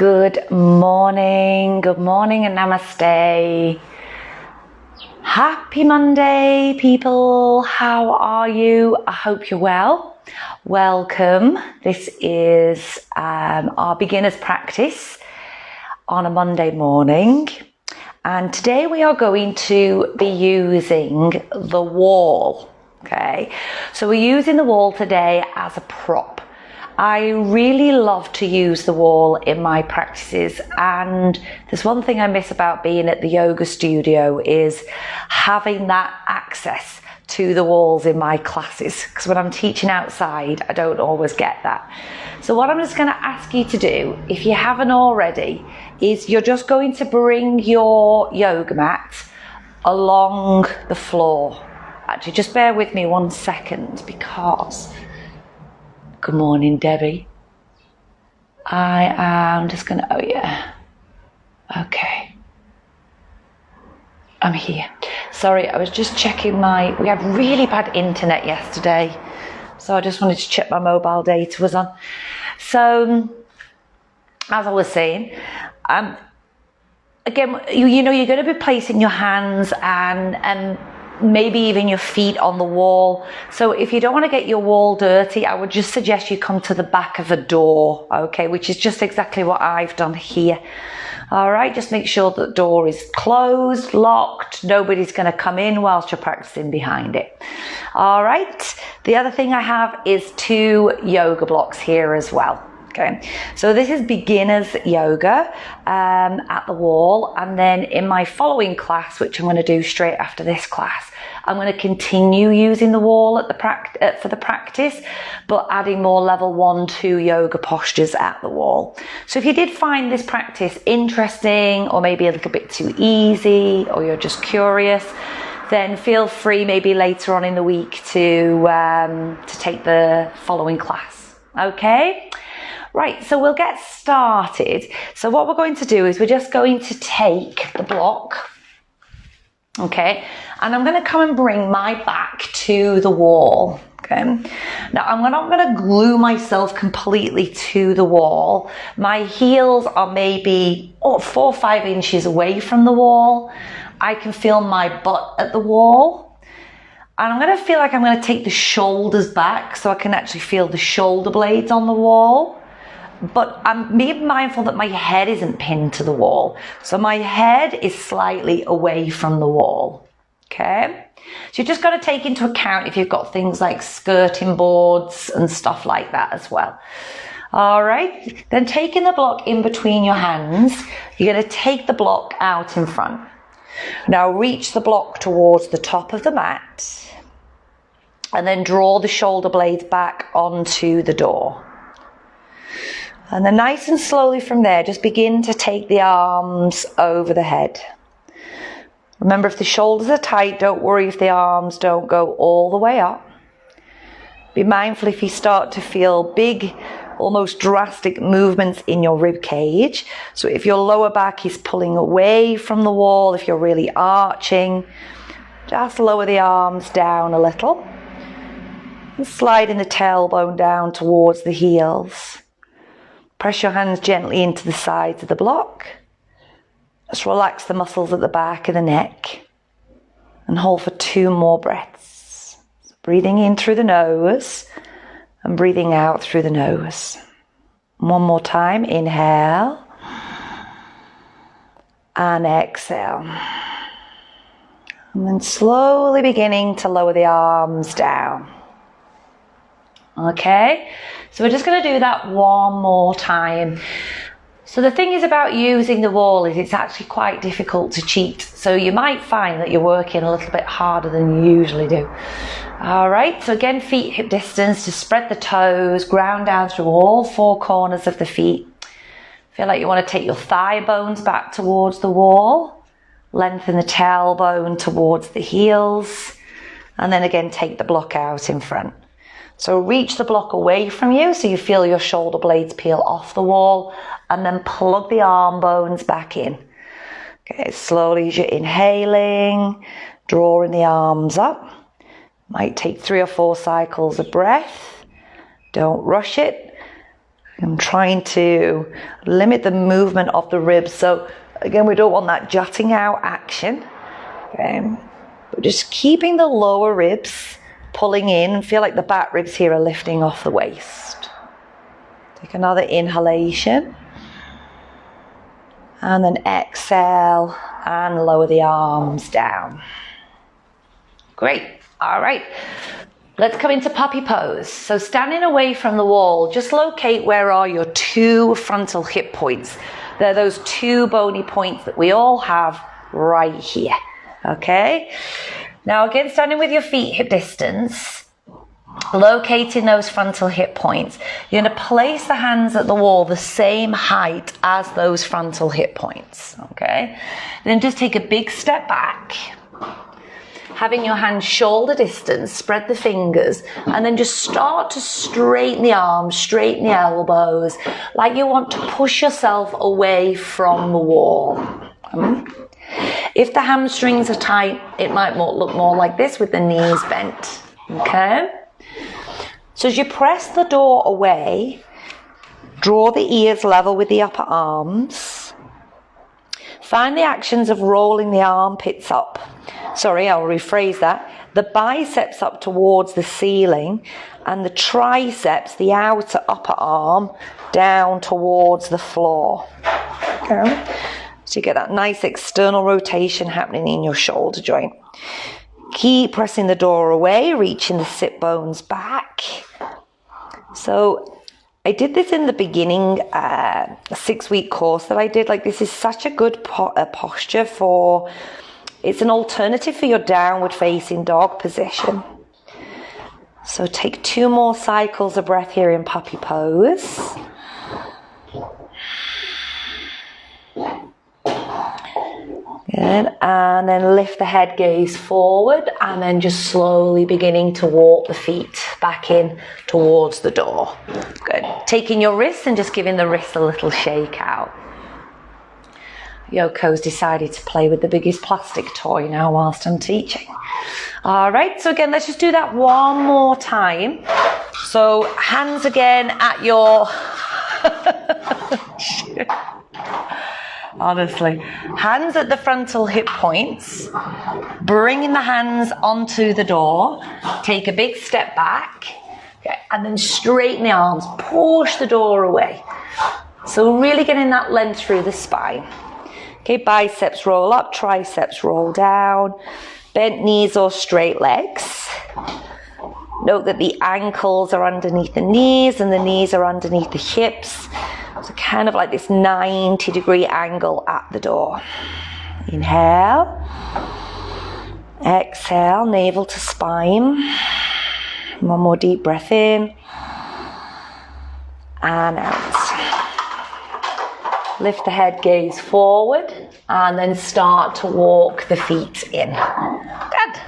Good morning and namaste. Happy Monday, people. How are you? I hope you're well. Welcome. This is our beginner's practice on a Monday morning. And today we are going to be using the wall. Okay, so we're using the wall today as a prop. I really love to use the wall in my practices, and there's one thing I miss about being at the yoga studio is having that access to the walls in my classes, because when I'm teaching outside I don't always get that. So what I'm just going to ask you to do, if you haven't already, is you're just going to bring your yoga mat along the floor. Actually, just bear with me 1 second, because good morning, Debbie. I am just going to, oh yeah. Okay. I'm here. Sorry, I was just checking we had really bad internet yesterday. So I just wanted to check my mobile data was on. So, as I was saying, again, you know, you're going to be placing your hands and maybe even your feet on the wall. So if you don't want to get your wall dirty, I would just suggest you come to the back of a door, okay, which is just exactly what I've done here. All right, just make sure that the door is closed, locked, nobody's going to come in whilst you're practicing behind it. All right, the other thing I have is 2 yoga blocks here as well. Okay, so this is beginner's yoga at the wall, and then in my following class, which I'm going to do straight after this class, I'm going to continue using the wall at for the practice, but adding more level 1, 2 yoga postures at the wall. So if you did find this practice interesting, or maybe a little bit too easy, or you're just curious, then feel free maybe later on in the week to take the following class. Okay. Right, so we'll get started. So what we're going to do is we're just going to take the block, okay, and I'm going to come and bring my back to the wall, okay. Now I'm not going to glue myself completely to the wall. My heels are maybe 4 or 5 inches away from the wall. I can feel my butt at the wall. And I'm going to feel like I'm going to take the shoulders back so I can actually feel the shoulder blades on the wall. But I'm being mindful that my head isn't pinned to the wall. So my head is slightly away from the wall. Okay? So you just got to take into account if you've got things like skirting boards and stuff like that as well. All right? Then taking the block in between your hands, you're going to take the block out in front. Now reach the block towards the top of the mat, and then draw the shoulder blades back onto the door. And then nice and slowly from there, just begin to take the arms over the head. Remember, if the shoulders are tight, don't worry if the arms don't go all the way up. Be mindful if you start to feel big, almost drastic movements in your rib cage. So if your lower back is pulling away from the wall, if you're really arching, just lower the arms down a little. And sliding the tailbone down towards the heels. Press your hands gently into the sides of the block. Just relax the muscles at the back of the neck. And hold for 2 more breaths. So breathing in through the nose and breathing out through the nose. 1 more time. Inhale. And exhale. And then slowly beginning to lower the arms down. Okay, so we're just going to do that 1 more time. So the thing is about using the wall is it's actually quite difficult to cheat. So you might find that you're working a little bit harder than you usually do. All right, so again, feet hip distance, just spread the toes, ground down through all 4 corners of the feet. Feel like you want to take your thigh bones back towards the wall. Lengthen the tailbone towards the heels. And then again, take the block out in front. So reach the block away from you so you feel your shoulder blades peel off the wall, and then plug the arm bones back in. Okay, slowly as you're inhaling, drawing the arms up. Might take 3 or 4 cycles of breath. Don't rush it. I'm trying to limit the movement of the ribs. So again, we don't want that jutting out action. Okay. But just keeping the lower ribs pulling in, and feel like the back ribs here are lifting off the waist. Take another inhalation. And then exhale and lower the arms down. Great. All right. Let's come into puppy pose. So standing away from the wall, just locate where are your two frontal hip points. They're those two bony points that we all have right here. Okay? Now again, standing with your feet hip distance, locating those frontal hip points. You're going to place the hands at the wall the same height as those frontal hip points. Okay? Then just take a big step back. Having your hands shoulder distance, spread the fingers, and then just start to straighten the arms, straighten the elbows, like you want to push yourself away from the wall. If the hamstrings are tight, it might look more like this with the knees bent. Okay? So as you press the door away, draw the ears level with the upper arms. Find the actions of rolling the armpits up. Sorry, I'll rephrase that. The biceps up towards the ceiling and the triceps, the outer upper arm, down towards the floor. Okay. So you get that nice external rotation happening in your shoulder joint. Keep pressing the door away, reaching the sit bones back. So I did this in the beginning, a 6-week course that I did. Like, this is such a good posture for, it's an alternative for your downward facing dog position. So take 2 more cycles of breath here in puppy pose. Good. And then lift the head gaze forward and then just slowly beginning to walk the feet back in towards the door. Good. Taking your wrists and just giving the wrists a little shake out. Yoko's decided to play with the biggest plastic toy now whilst I'm teaching. All right, so again, let's just do that one more time. So hands again at your... Honestly, hands at the frontal hip points, bringing the hands onto the door, take a big step back, okay, and then straighten the arms, push the door away. So really getting that length through the spine. Okay, biceps roll up, triceps roll down, bent knees or straight legs. Note that the ankles are underneath the knees and the knees are underneath the hips. So kind of like this 90-degree angle at the door. Inhale. Exhale, navel to spine. One more deep breath in. And out. Lift the head gaze forward and then start to walk the feet in. Good.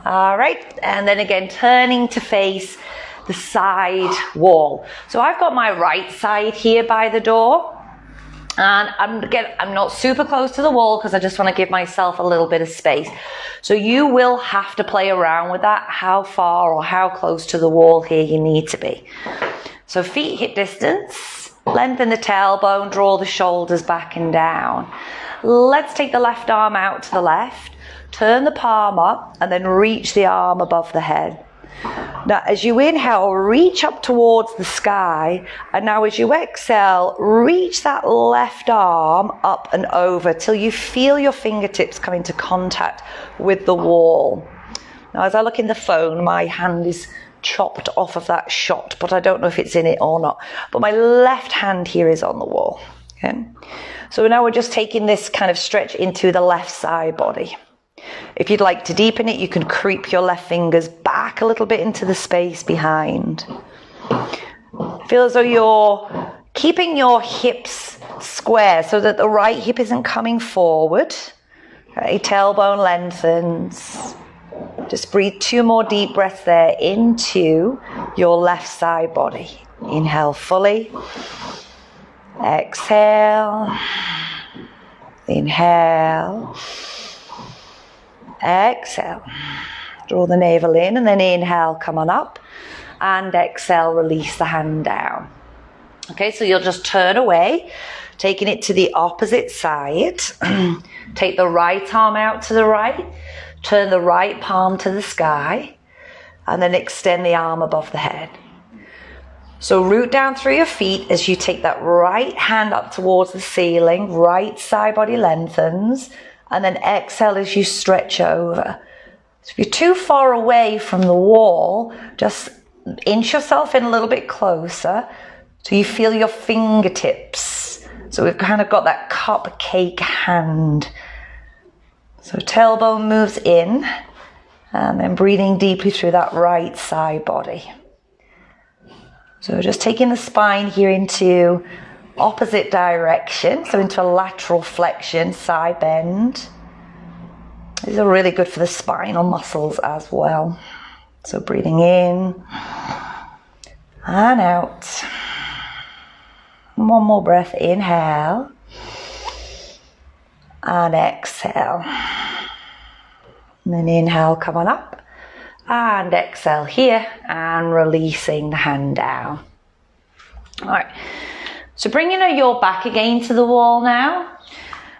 All right. And then again, turning to face the side wall. So I've got my right side here by the door, and I'm not super close to the wall because I just want to give myself a little bit of space. So you will have to play around with that, how far or how close to the wall here you need to be. So feet hip distance, lengthen the tailbone, draw the shoulders back and down. Let's take the left arm out to the left, turn the palm up and then reach the arm above the head. Now, as you inhale, reach up towards the sky, and now as you exhale, reach that left arm up and over till you feel your fingertips come into contact with the wall. Now, as I look in the phone, my hand is chopped off of that shot, but I don't know if it's in it or not. But my left hand here is on the wall. Okay? So now we're just taking this kind of stretch into the left side body. If you'd like to deepen it, you can creep your left fingers back a little bit into the space behind. Feel as though you're keeping your hips square so that the right hip isn't coming forward. Okay, tailbone lengthens. Just breathe 2 more deep breaths there into your left side body. Inhale fully. Exhale. Inhale. Exhale. Draw the navel in and then inhale, come on up. And exhale, release the hand down. Okay, so you'll just turn away, taking it to the opposite side. Take the right arm out to the right, turn the right palm to the sky, and then extend the arm above the head. So root down through your feet as you take that right hand up towards the ceiling, right side body lengthens, and then exhale as you stretch over. So if you're too far away from the wall, just inch yourself in a little bit closer so you feel your fingertips. So we've kind of got that cupcake hand. So tailbone moves in, and then breathing deeply through that right side body. So just taking the spine here into opposite direction, so into a lateral flexion, side bend. These are really good for the spinal muscles as well. So breathing in and out. One more breath, inhale and exhale. And then inhale, come on up. And exhale here and releasing the hand down. All right, so bringing your back again to the wall now.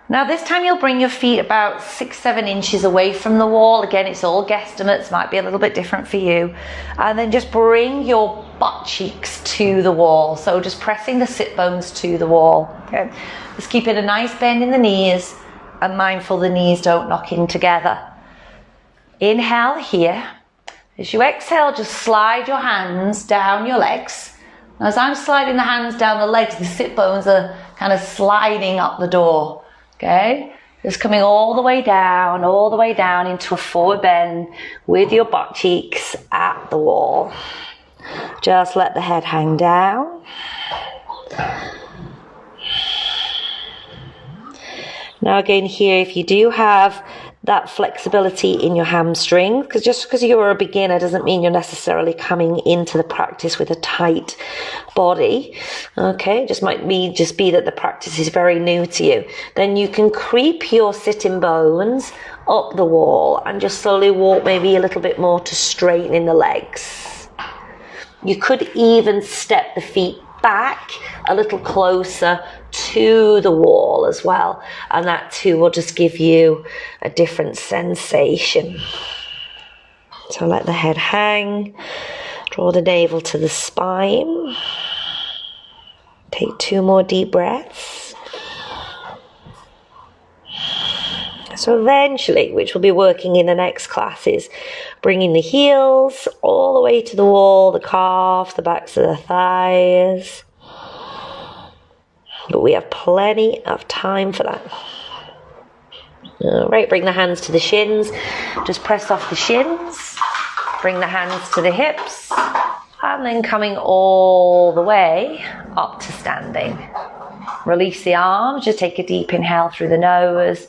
Now this time you'll bring your feet about 6-7 inches away from the wall. Again, it's all guesstimates, might be a little bit different for you. And then just bring your butt cheeks to the wall. So just pressing the sit bones to the wall. Okay, just keeping a nice bend in the knees and mindful the knees don't knock in together. Inhale here. As you exhale, just slide your hands down your legs. Now, as I'm sliding the hands down the legs, the sit bones are kind of sliding up the door. Okay? Just coming all the way down into a forward bend with your butt cheeks at the wall. Just let the head hang down. Now again here, if you do have that flexibility in your hamstring, because just because you're a beginner doesn't mean you're necessarily coming into the practice with a tight body. Okay, just might be that the practice is very new to you. Then you can creep your sitting bones up the wall and just slowly walk maybe a little bit more to straightening the legs. You could even step the feet back a little closer to the wall as well, and that too will just give you a different sensation. So let the head hang, draw the navel to the spine, take 2 more deep breaths. So eventually, which we'll be working in the next class, is bringing the heels all the way to the wall, the calves, the backs of the thighs. But we have plenty of time for that. All right, bring the hands to the shins. Just press off the shins. Bring the hands to the hips. And then coming all the way up to standing. Release the arms. Just take a deep inhale through the nose.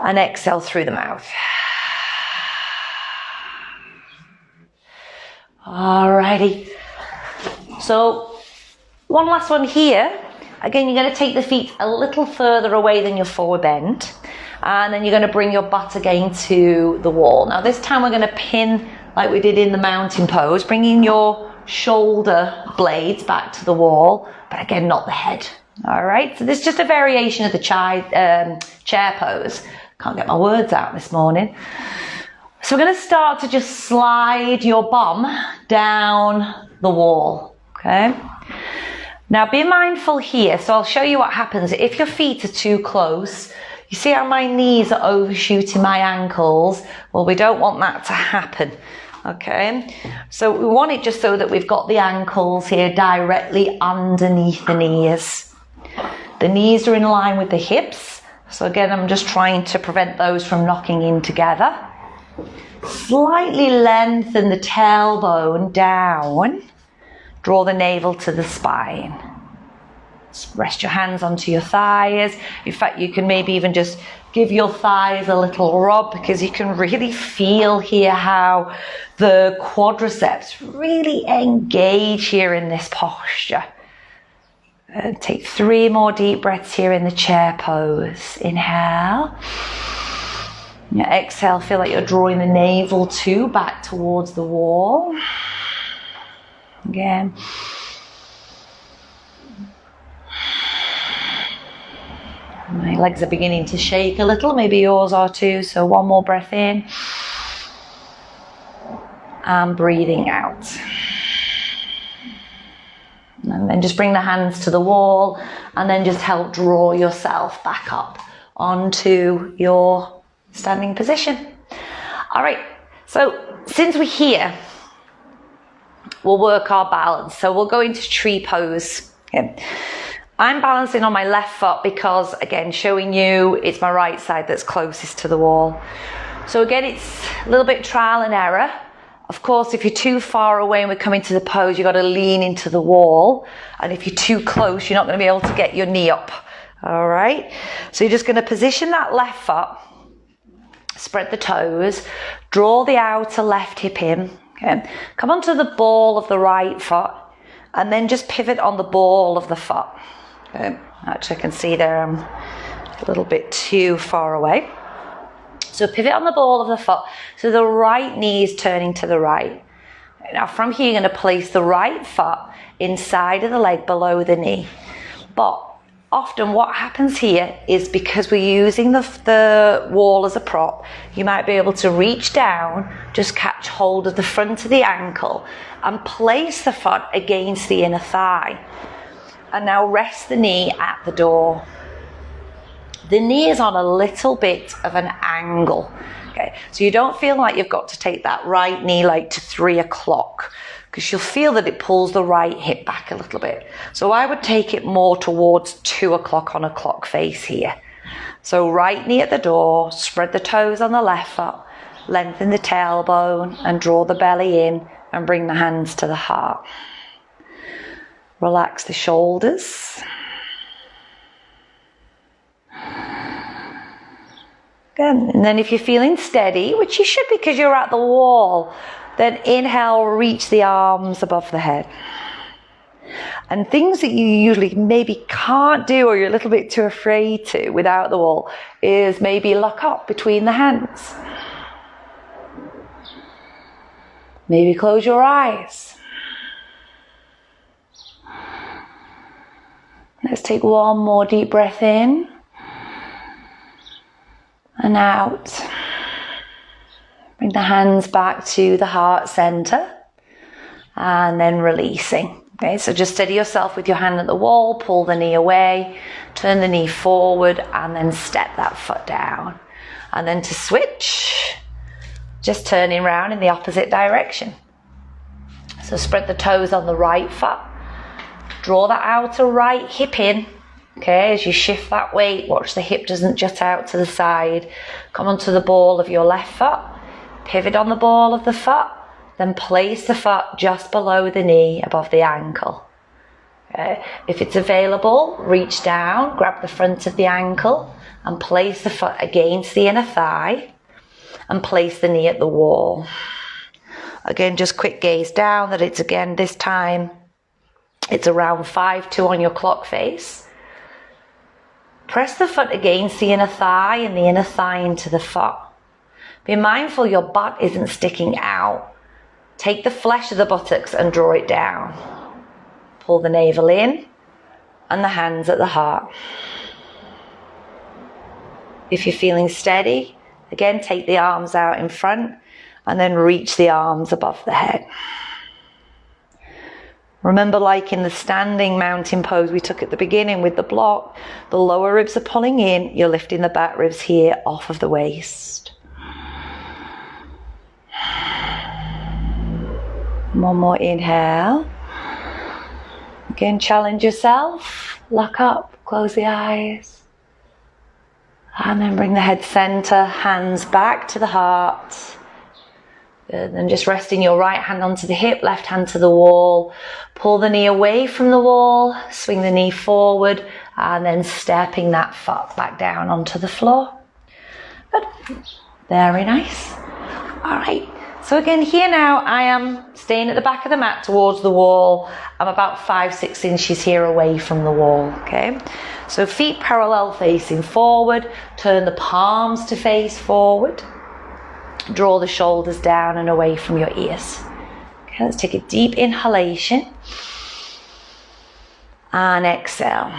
And exhale through the mouth. Alrighty. So one last one here. Again, you're going to take the feet a little further away than your forward bend. And then you're going to bring your butt again to the wall. Now this time we're going to pin like we did in the mountain pose, bringing your shoulder blades back to the wall, but again, not the head. All right, so this is just a variation of the chair pose. Can't get my words out this morning. So we're going to start to just slide your bum down the wall, okay? Now be mindful here, so I'll show you what happens if your feet are too close. You see how my knees are overshooting my ankles? Well, we don't want that to happen, okay? So we want it just so that we've got the ankles here directly underneath the knees. The knees are in line with the hips. So again, I'm just trying to prevent those from knocking in together. Slightly lengthen the tailbone down. Draw the navel to the spine. Rest your hands onto your thighs. In fact, you can maybe even just give your thighs a little rub, because you can really feel here how the quadriceps really engage here in this posture. And take 3 more deep breaths here in the chair pose. Inhale. Now exhale, feel like you're drawing the navel back towards the wall. Again. My legs are beginning to shake a little, maybe yours are too. So one more breath in. And breathing out. And then just bring the hands to the wall and then just help draw yourself back up onto your standing position. All right, so since we're here, we'll work our balance. So we'll go into tree pose. Okay. I'm balancing on my left foot because, again, showing you it's my right side that's closest to the wall. So again, it's a little bit trial and error. Of course, if you're too far away and we're coming to the pose, you've got to lean into the wall. And if you're too close, you're not going to be able to get your knee up. All right. So you're just going to position that left foot, spread the toes, draw the outer left hip in. Okay. Come onto the ball of the right foot and then just pivot on the ball of the foot. Okay. Actually, I can see there I'm a little bit too far away. So pivot on the ball of the foot. So the right knee is turning to the right. Now from here, you're going to place the right foot inside of the leg below the knee. But often what happens here is because we're using the wall as a prop, you might be able to reach down, just catch hold of the front of the ankle and place the foot against the inner thigh. And now rest the knee at the door. The knee is on a little bit of an angle. Okay, so you don't feel like you've got to take that right knee like to 3 o'clock because you'll feel that it pulls the right hip back a little bit. So I would take it more towards 2 o'clock on a clock face here. So right knee at the door, spread the toes on the left foot, lengthen the tailbone and draw the belly in and bring the hands to the heart. Relax the shoulders. Good. And then if you're feeling steady, which you should because you're at the wall, then inhale, reach the arms above the head. And things that you usually maybe can't do or you're a little bit too afraid to without the wall is maybe lock up between the hands. Maybe close your eyes. Let's take one more deep breath in. And out. Bring the hands back to the heart center and then releasing. Okay, so just steady yourself with your hand at the wall, pull the knee away, turn the knee forward and then step that foot down. And then to switch, just turning around in the opposite direction. So spread the toes on the right foot, draw that outer right hip in. Okay, as you shift that weight, watch the hip doesn't jut out to the side. Come onto the ball of your left foot, pivot on the ball of the foot, then place the foot just below the knee, above the ankle. Okay. If it's available, reach down, grab the front of the ankle and place the foot against the inner thigh and place the knee at the wall. Again, just quick gaze down that it's again this time, it's around 5-2 on your clock face. Press the foot against the inner thigh and the inner thigh into the foot. Be mindful your butt isn't sticking out. Take the flesh of the buttocks and draw it down. Pull the navel in and the hands at the heart. If you're feeling steady, again, take the arms out in front and then reach the arms above the head. Remember, like in the standing mountain pose we took at the beginning with the block, the lower ribs are pulling in, you're lifting the back ribs here off of the waist. One more inhale. Again, challenge yourself, lock up, close the eyes. And then bring the head center, hands back to the heart. Good. Then just resting your right hand onto the hip, left hand to the wall. Pull the knee away from the wall, swing the knee forward, and then stepping that foot back down onto the floor. Good. Very nice. All right. So again, here now I am staying at the back of the mat towards the wall. I'm about 5-6 inches here away from the wall. Okay. So feet parallel facing forward. Turn the palms to face forward. Draw the shoulders down and away from your ears. Okay, let's take a deep inhalation and exhale.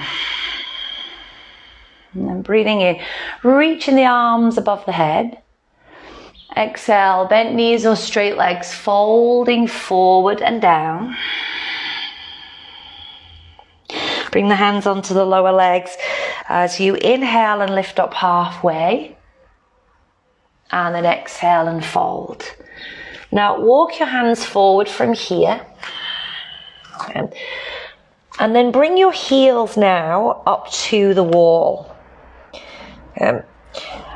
And then breathing in, reaching the arms above the head. Exhale, bent knees or straight legs, folding forward and down. Bring the hands onto the lower legs as you inhale and lift up halfway. And then exhale and fold. Now walk your hands forward from here. And then bring your heels now up to the wall.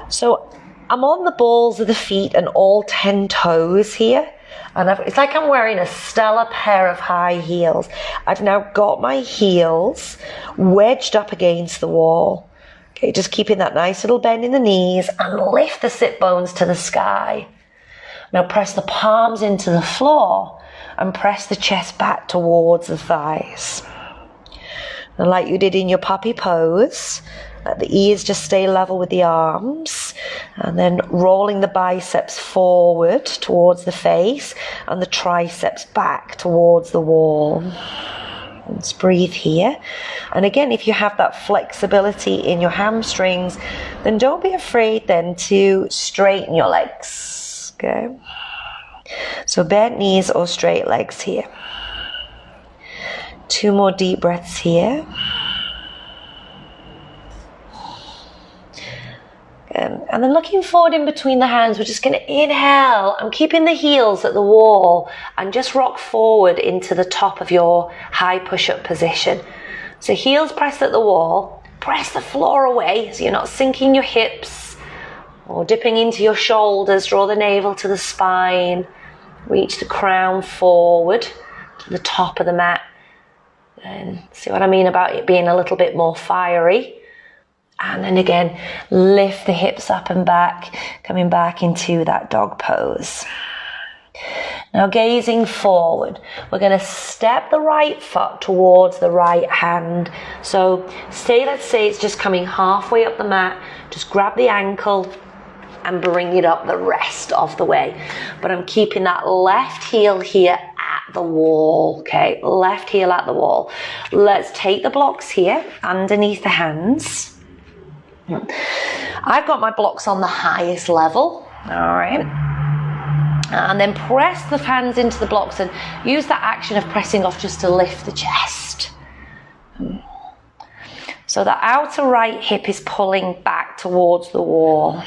So I'm on the balls of the feet and all 10 toes here. And it's like I'm wearing a stellar pair of high heels. I've now got my heels wedged up against the wall. Okay, just keeping that nice little bend in the knees and lift the sit bones to the sky. Now press the palms into the floor and press the chest back towards the thighs. And like you did in your puppy pose, let the ears just stay level with the arms, and then rolling the biceps forward towards the face and the triceps back towards the wall. Let's breathe here. And again, if you have that flexibility in your hamstrings, then don't be afraid then to straighten your legs. Okay? So bent knees or straight legs here. 2 more deep breaths here. And then looking forward in between the hands, we're just going to inhale. I'm keeping the heels at the wall and just rock forward into the top of your high push-up position. So heels pressed at the wall, press the floor away so you're not sinking your hips or dipping into your shoulders. Draw the navel to the spine, reach the crown forward to the top of the mat. And see what I mean about it being a little bit more fiery. And then again, lift the hips up and back, coming back into that dog pose. Now gazing forward, we're going to step the right foot towards the right hand. So let's say it's just coming halfway up the mat. Just grab the ankle and bring it up the rest of the way. But I'm keeping that left heel here at the wall, okay? Left heel at the wall. Let's take the blocks here underneath the hands. I've got my blocks on the highest level, all right? And then press the hands into the blocks and use that action of pressing off just to lift the chest. So the outer right hip is pulling back towards the wall.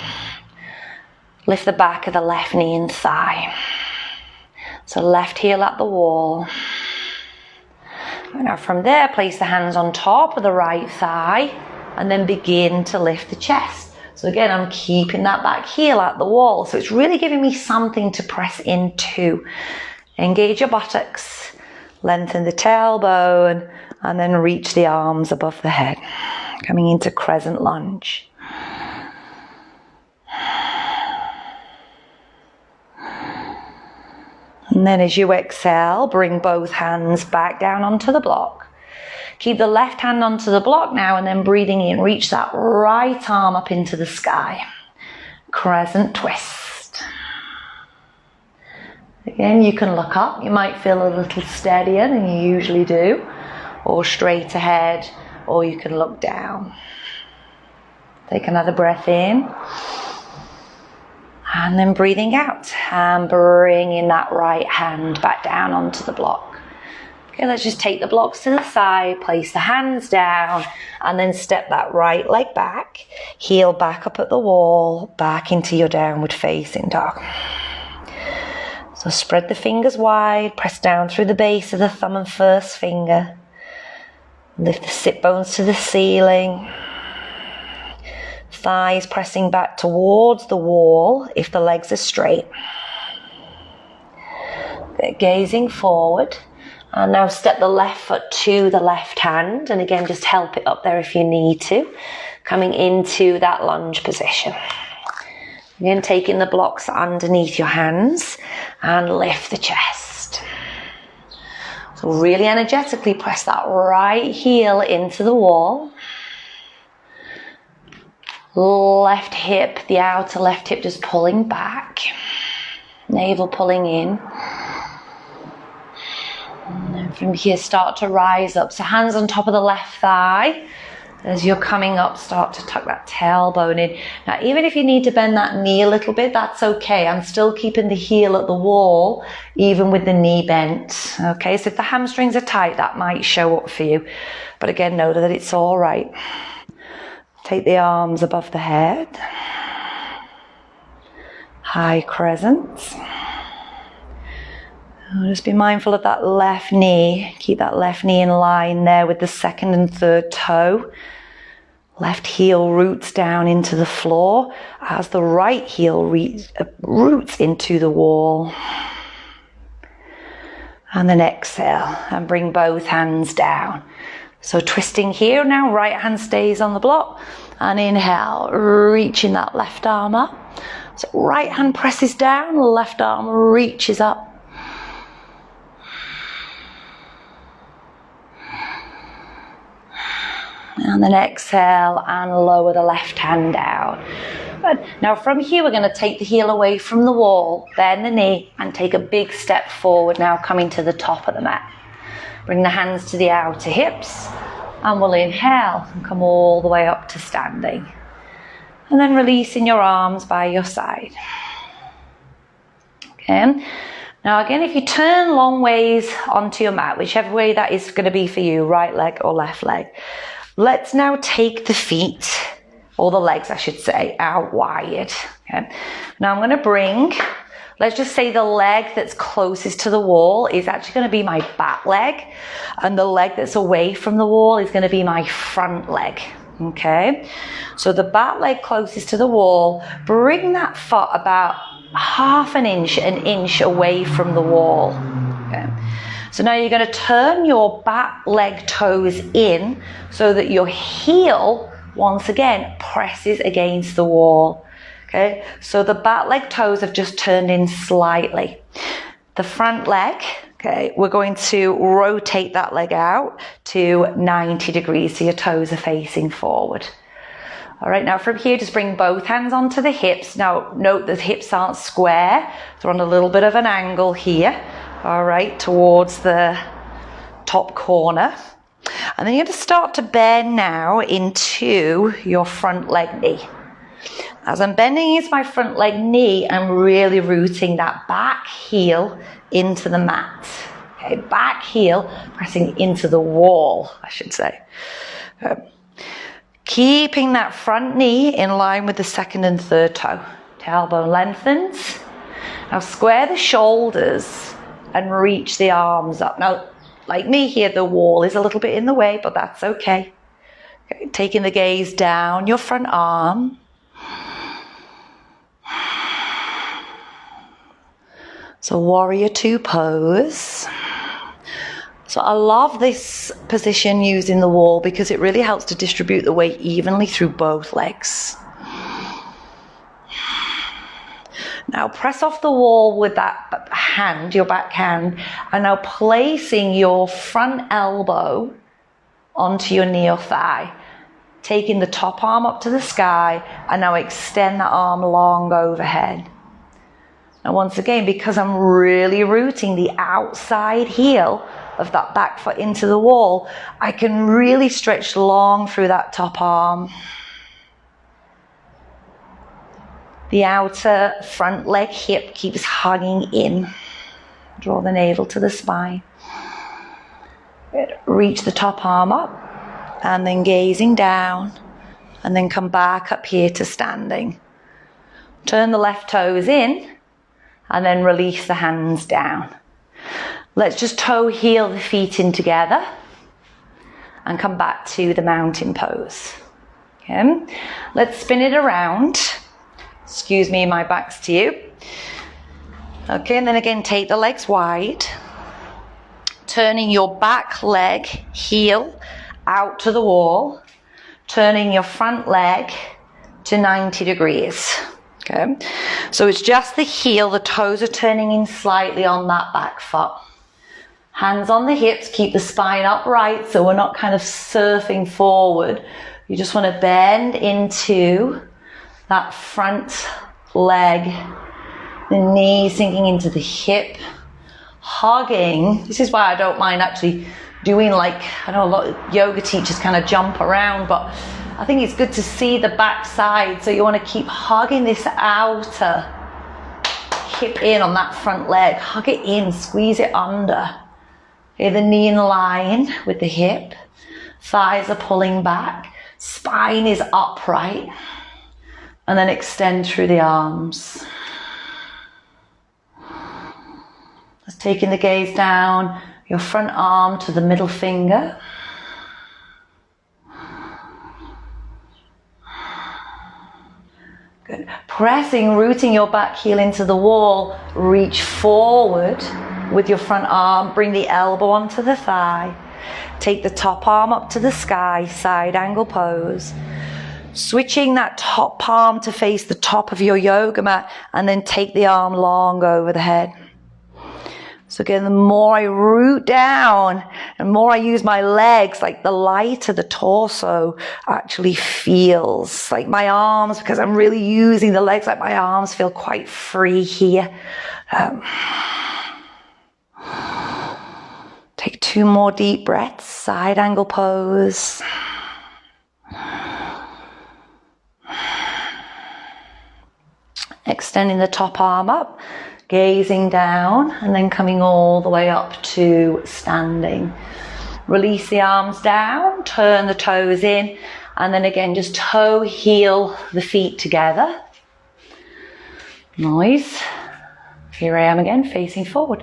Lift the back of the left knee and thigh. So left heel at the wall. Now from there, place the hands on top of the right thigh and then begin to lift the chest. So again, I'm keeping that back heel at the wall. So it's really giving me something to press into. Engage your buttocks, lengthen the tailbone, and then reach the arms above the head. Coming into crescent lunge. And then as you exhale, bring both hands back down onto the block. Keep the left hand onto the block now and then breathing in. Reach that right arm up into the sky. Crescent twist. Again, you can look up. You might feel a little steadier than you usually do. Or straight ahead. Or you can look down. Take another breath in. And then breathing out. And bringing that right hand back down onto the block. Okay, let's just take the blocks to the side, place the hands down, and then step that right leg back, heel back up at the wall, back into your downward facing dog. So spread the fingers wide, press down through the base of the thumb and first finger. Lift the sit bones to the ceiling. Thighs pressing back towards the wall if the legs are straight. Gazing forward. And now step the left foot to the left hand. And again, just help it up there if you need to. Coming into that lunge position. Again, taking the blocks underneath your hands and lift the chest. So really energetically press that right heel into the wall. Left hip, the outer left hip just pulling back. Navel pulling in. And then from here, start to rise up. So hands on top of the left thigh. As you're coming up, start to tuck that tailbone in. Now, even if you need to bend that knee a little bit, that's okay. I'm still keeping the heel at the wall, even with the knee bent. Okay, so if the hamstrings are tight, that might show up for you. But again, know that it's all right. Take the arms above the head. High crescent. Just be mindful of that left knee. Keep that left knee in line there with the second and third toe. Left heel roots down into the floor as the right heel roots into the wall. And then exhale and bring both hands down. So twisting here now, right hand stays on the block. And inhale, reaching that left arm up. So right hand presses down, left arm reaches up. And then exhale and lower the left hand down. Good. Now from here, we're going to take the heel away from the wall, bend the knee, and take a big step forward now, coming to the top of the mat. Bring the hands to the outer hips, and we'll inhale and come all the way up to standing. And then releasing your arms by your side. Okay. Now again, if you turn long ways onto your mat, whichever way that is going to be for you, right leg or left leg, let's now take the feet, or the legs I should say, out wide. Okay. Now I'm going to bring, let's just say the leg that's closest to the wall is actually going to be my back leg, and the leg that's away from the wall is going to be my front leg. Okay, so the back leg closest to the wall, bring that foot about half an inch away from the wall. Okay. So now you're going to turn your back leg toes in so that your heel, once again, presses against the wall. Okay, so the back leg toes have just turned in slightly. The front leg, okay, we're going to rotate that leg out to 90 degrees so your toes are facing forward. All right, now from here, just bring both hands onto the hips. Now note the hips aren't square, they're on a little bit of an angle here. All right, towards the top corner. And then you're going to start to bend now into your front leg knee. As I'm bending into my front leg knee, I'm really rooting that back heel into the mat. Okay, back heel pressing into the wall, I should say. Keeping that front knee in line with the second and third toe. Tailbone lengthens. Now square the shoulders and reach the arms up. Now, like me here, the wall is a little bit in the way, but that's okay. Okay, taking the gaze down your front arm. So warrior two pose. So I love this position using the wall because it really helps to distribute the weight evenly through both legs. Now press off the wall with that hand, your back hand, and now placing your front elbow onto your knee or thigh. Taking the top arm up to the sky, and now extend that arm long overhead. Now once again, because I'm really rooting the outside heel of that back foot into the wall, I can really stretch long through that top arm. The outer front leg hip keeps hugging in. Draw the navel to the spine. Good. Reach the top arm up, and then gazing down, and then come back up here to standing. Turn the left toes in, and then release the hands down. Let's just toe heel the feet in together and come back to the mountain pose. Okay. Let's spin it around. Excuse me, my back's to you. Okay, and then again, take the legs wide. Turning your back leg heel out to the wall. Turning your front leg to 90 degrees. Okay, so it's just the heel, the toes are turning in slightly on that back foot. Hands on the hips, keep the spine upright so we're not kind of surfing forward. You just want to bend into that front leg, the knee sinking into the hip, hugging. This is why I don't mind actually doing like, I know a lot of yoga teachers kind of jump around, but I think it's good to see the back side. So you want to keep hugging this outer hip in on that front leg. Hug it in, squeeze it under. Okay, the knee in line with the hip. Thighs are pulling back. Spine is upright. And then extend through the arms. Just taking the gaze down your front arm to the middle finger. Good. Pressing, rooting your back heel into the wall. Reach forward with your front arm. Bring the elbow onto the thigh. Take the top arm up to the sky, side angle pose. Switching that top palm to face the top of your yoga mat, and then take the arm long over the head. So again, the more I root down and more I use my legs, like the lighter the torso actually feels. Like my arms, because I'm really using the legs, like my arms feel quite free here. Take 2 more deep breaths, side angle pose. Extending the top arm up, gazing down, and then coming all the way up to standing. Release the arms down, turn the toes in, and then again, just toe, heel, the feet together. Nice. Here I am again, facing forward.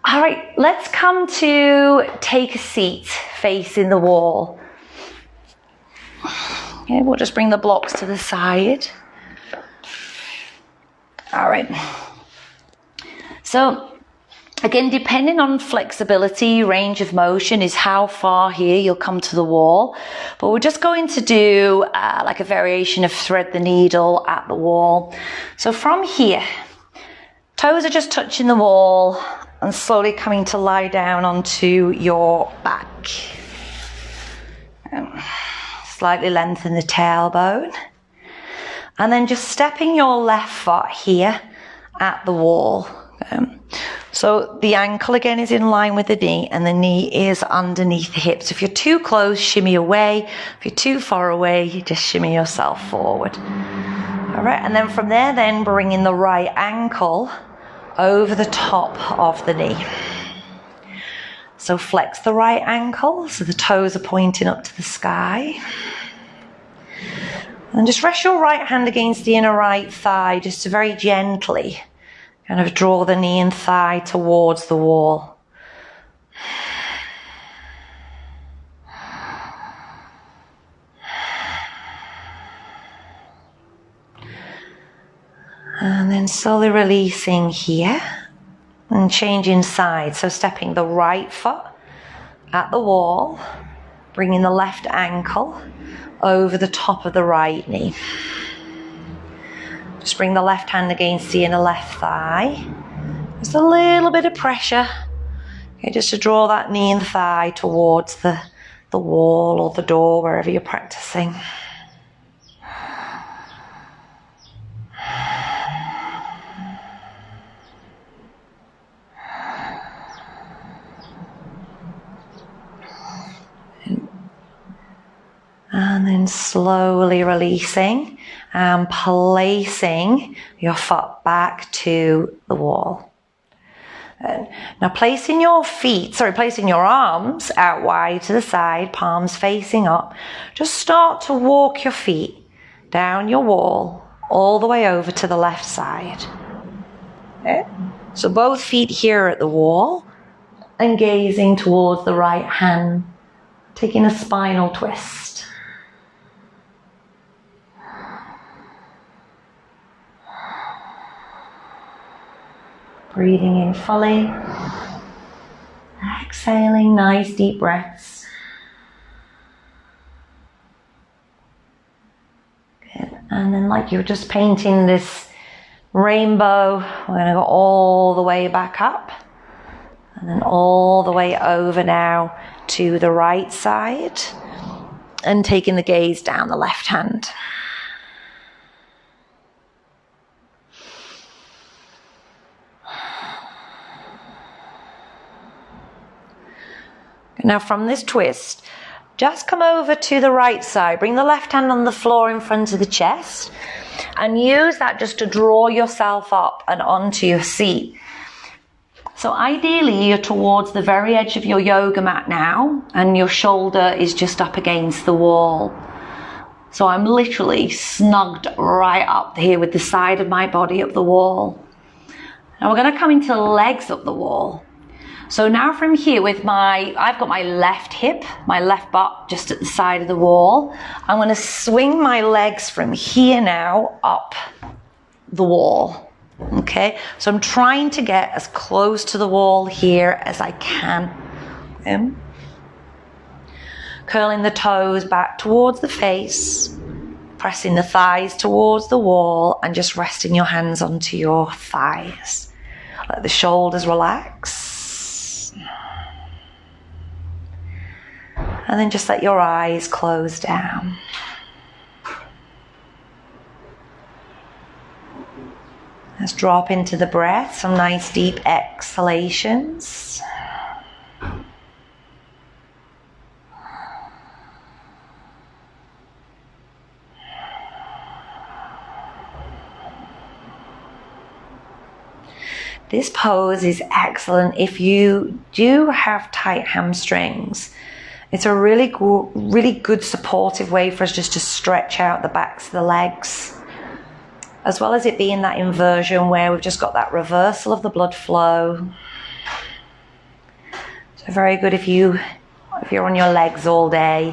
All right, let's come to take a seat facing the wall. Okay, we'll just bring the blocks to the side. All right. So again, depending on flexibility, range of motion is how far here you'll come to the wall. But we're just going to do like a variation of thread the needle at the wall. So from here, toes are just touching the wall and slowly coming to lie down onto your back. Slightly lengthen the tailbone. And then just stepping your left foot here at the wall. So the ankle again is in line with the knee, and the knee is underneath the hips. If you're too close, shimmy away. If you're too far away, you just shimmy yourself forward. All right, and then from there, then bringing the right ankle over the top of the knee. So flex the right ankle, so the toes are pointing up to the sky. And just rest your right hand against the inner right thigh, just to very gently kind of draw the knee and thigh towards the wall. And then slowly releasing here and changing sides. So stepping the right foot at the wall, bringing the left ankle over the top of the right knee. Just bring the left hand against the inner left thigh. Just a little bit of pressure. Okay, just to draw that knee and thigh towards the wall or the door, wherever you're practicing. And then slowly releasing and placing your foot back to the wall. Now placing your arms out wide to the side, palms facing up. Just start to walk your feet down your wall all the way over to the left side. Okay? So both feet here at the wall and gazing towards the right hand, taking a spinal twist. Breathing in fully. Exhaling, nice deep breaths. Good. And then like you're just painting this rainbow, we're going to go all the way back up. And then all the way over now to the right side. And taking the gaze down the left hand. Now from this twist, just come over to the right side. Bring the left hand on the floor in front of the chest and use that just to draw yourself up and onto your seat. So ideally you're towards the very edge of your yoga mat now and your shoulder is just up against the wall. So I'm literally snugged right up here with the side of my body up the wall. Now we're going to come into legs up the wall. So now from here with I've got my left hip, my left butt just at the side of the wall. I'm going to swing my legs from here now up the wall. Okay, so I'm trying to get as close to the wall here as I can. Curling the toes back towards the face, pressing the thighs towards the wall and just resting your hands onto your thighs. Let the shoulders relax. And then just let your eyes close down. Let's drop into the breath, some nice deep exhalations. This pose is excellent if you do have tight hamstrings. It's a really good supportive way for us just to stretch out the backs of the legs, as well as it being that inversion where we've just got that reversal of the blood flow. So very good if you're on your legs all day,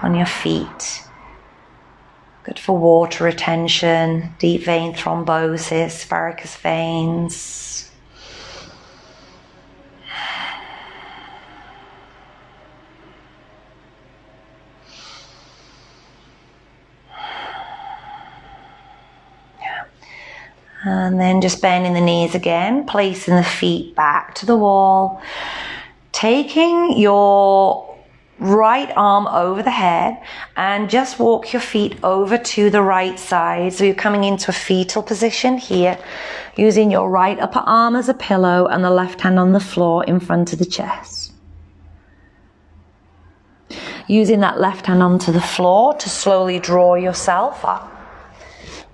on your feet. Good for water retention, deep vein thrombosis, varicose veins. And then just bending the knees again, placing the feet back to the wall. Taking your right arm over the head and just walk your feet over to the right side. So you're coming into a fetal position here, using your right upper arm as a pillow and the left hand on the floor in front of the chest. Using that left hand onto the floor to slowly draw yourself up.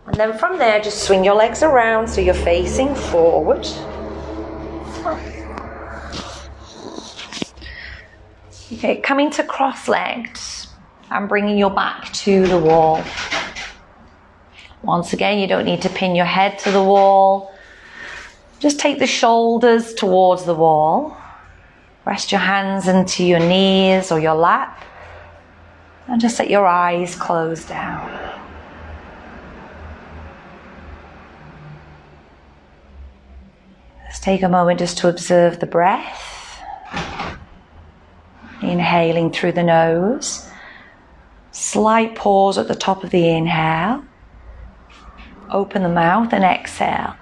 And then from there, just swing your legs around so you're facing forward. Okay, coming to cross-legged and bringing your back to the wall. Once again, you don't need to pin your head to the wall. Just take the shoulders towards the wall. Rest your hands into your knees or your lap. And just let your eyes close down. Let's take a moment just to observe the breath. Inhaling through the nose. Slight pause at the top of the inhale. Open the mouth and exhale.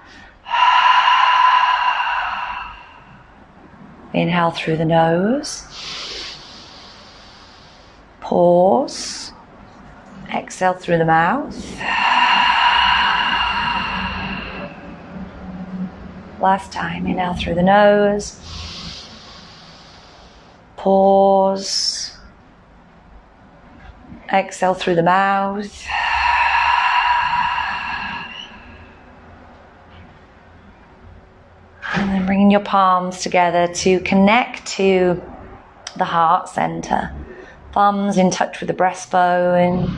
Inhale through the nose. Pause. Exhale through the mouth. Last time, inhale through the nose. Pause. Exhale through the mouth. And then bringing your palms together to connect to the heart center. Thumbs in touch with the breastbone.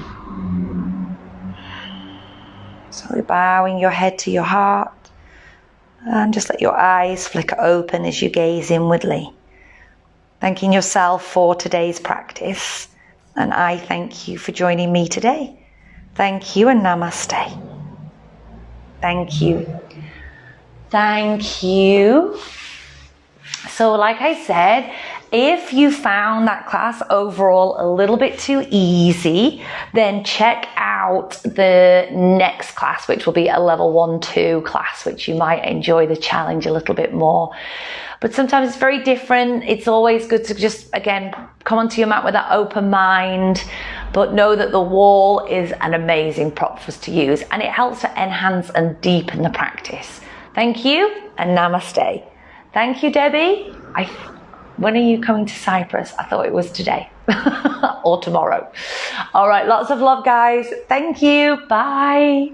Slowly bowing your head to your heart. And just let your eyes flicker open as you gaze inwardly. Thanking yourself for today's practice. And I thank you for joining me today. Thank you and namaste. Thank you. Thank you. So like I said, if you found that class overall a little bit too easy, then check out the next class, which will be a level 1-2 class, which you might enjoy the challenge a little bit more. But sometimes it's very different. It's always good to just, again, come onto your mat with that open mind, but know that the wall is an amazing prop for us to use, and it helps to enhance and deepen the practice. Thank you and namaste. Thank you, Debbie. When are you coming to Cyprus? I thought it was today or tomorrow. All right, lots of love, guys. Thank you. Bye.